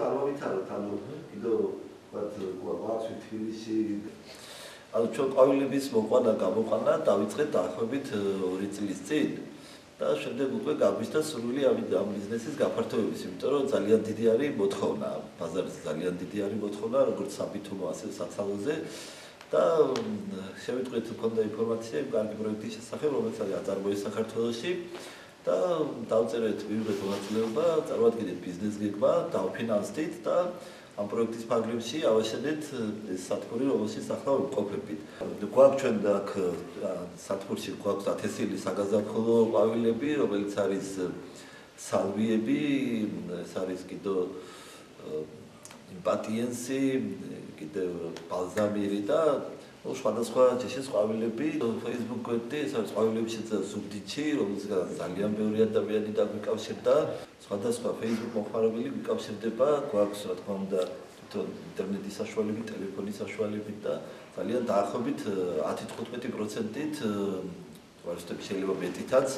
წარმოვითაროთ, ანუ კიდევ ვთქვათ, თბილისში ანუ ჩვენ ყვავილების გამოყვანა დავიწყეთ დაახლოებით 2 წლის წინ და შემდეგ უკვე გამიშთა სურვილი ამ ბიზნესის გაფართოების, იმიტომ რომ ძალიან დიდი არის მოთხოვნა, ბაზარზე ძალიან დიდი არის მოთხოვნა, როგორც საბითუმო, ასე საცალოზე და შევიტყვით მქონდა ინფორმაცია იმ კარგი პროექტის შესახებ, რომელიც არის აწარმოეს საქართველოში და დავწერეთ მივიღეთ მონაწილეობა, წარმოადგენთ ბიზნეს გეგმა, დავფინანსდით და ამ პროექტის ფარგლებში ავაშენეთ ეს სათბური, რომელშიც ახლა ვიმყოფებით. გვაქვს ჩვენ აქ სათბურში გვაქვს ათესილი საგაზაფხულო ყვავილები, რომელიც არის სალვიები, ეს არის კიდევ პატიენსი, კიდევ ბალზამირი და სხვადასხვა ჯიშის ყვავილები. Facebook გვერდი, ეს არის ყვავილების ზუგდიდში, რომელსაც ძალიან ბევრი ადამიანი დაგვიკავშირდა. სხვადასხვა Facebook მოხმარებელი გვიკავშირდება, გვაქვს რა თქმა უნდა თვითონ ინტერნეტის საშუალებით, ტელეფონის საშუალებით და ძალიან დაახლოებით 10-15%-ით ვარსტები შეიძლება მეტითაც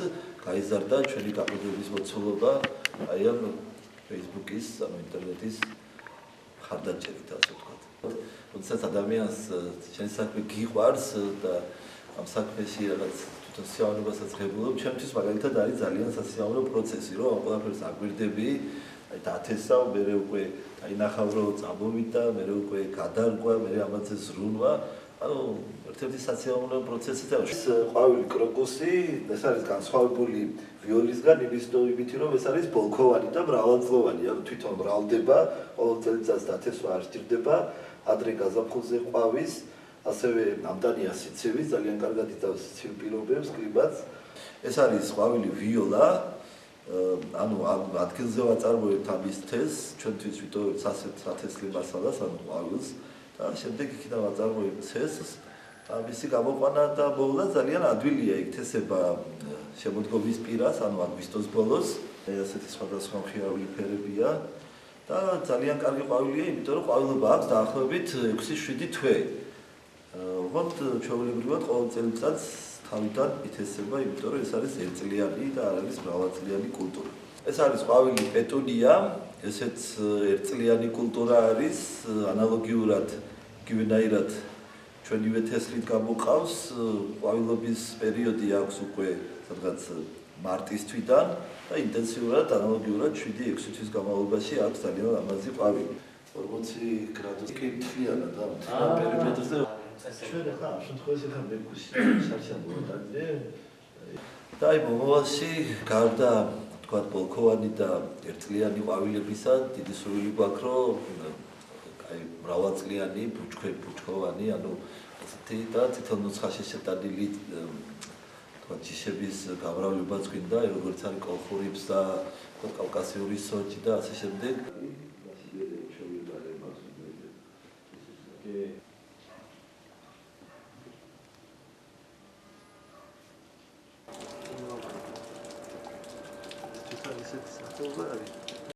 გაიზარდა ჩვენი გაყიდვების მოცულობა აი ამ Facebook-ის, ამ ინტერნეტის ხარდაჭერით, ასე ვთქვათ. როდესაც ადამიანს შენ საქმე გიყვარს და ამ საქმეში რაღაც თვითონ სიამოვნებასაც ღებულობ, ჩემთვის მაგალითად არის ძალიან სასიამოვნო პროცესი, რომ ამ ყველაფერს აგვირდები, აი დათესავ, მერე უკვე დაინახავ, რომ წამოვიდა და მერე უკვე გადარგვა, მერე ამაზე ზრუნვა. ანუ ერთ-ერთი სასიამოვნო პროცესი და ეს ყვავილი კროკუსი, ეს არის განსხვავებული ვიოლისგან იმითი, რომ ეს არის ბოლქოვანი და მრავალწლოვანი, ანუ თვითონ მრავლდება, ყოველ წელიწადს დათესვა არ სჭირდება, ადრე გაზაფხულზე ყვავის, ასევე ნამდვილია სიცივის, ძალიან კარგად იტანს სიცივ პირობებს, კლიმატს. ეს არის ყვავილი ვიოლა, ანუ ამ ადგილზე ვაწარმოებთ ამის თესს, ჩვენთვის ვიტოვებთ სათესლი მასალას, ანუ ყვავილს და შემდეგ იქიდან ვაწარმოებთ ცესს. მისი გამოყვანა და მოვლა ძალიან ადვილია, იქ თესება შემოდგომის პირას, ანუ აგვისტოს ბოლოს. ასეთი სხვადასხვა მხიარული ფერებია და ძალიან კარგი ყვავილია, იმიტომ რომ ყვავილობა აქვს დაახლოებით 6-7 თვე. ოღონდ ჩვეულებრივად ყოველ წელიწადს თავიდან ითესება, იმიტომ რომ ეს არის ერთწლიანი და არ არის მრავალწლიანი კულტურა. ეს არის ყვავილი პეტუნია, ესეც ერთწლიანი კულტურა არის, ანალოგიურად იგივენაირად ჩვენივე თესლით გამოყავს, ყვავილობის პერიოდი აქვს უკვე სადღაც მარტის თვიდან და ინტენსიურად ანალოგიურად 7-6 თვის განმავლობაში აქვს ძალიან ლამაზი ყვავილი. 40 გრადუსი კი თლიანად და პერიმეტრზე ჩვენ ახლა ამ შემთხვევაში ხარ მეკუსი შარშან მოიტანე და აი მომავალში გარდა თქვათ ბოლქოვანი და ერთწლიანი ყვავილებისა დიდი სურვილი გვაქვს რომ აი მრავალწლიანი ბუჩქოვანი ანუ ესეთი და თითო ნუცხაში შეტანილი თქვათ ჯიშების გამრავლებაც გვინდა როგორც არის კოლხურიბს და კავკასიური სოჭი და ასე შემდეგ It's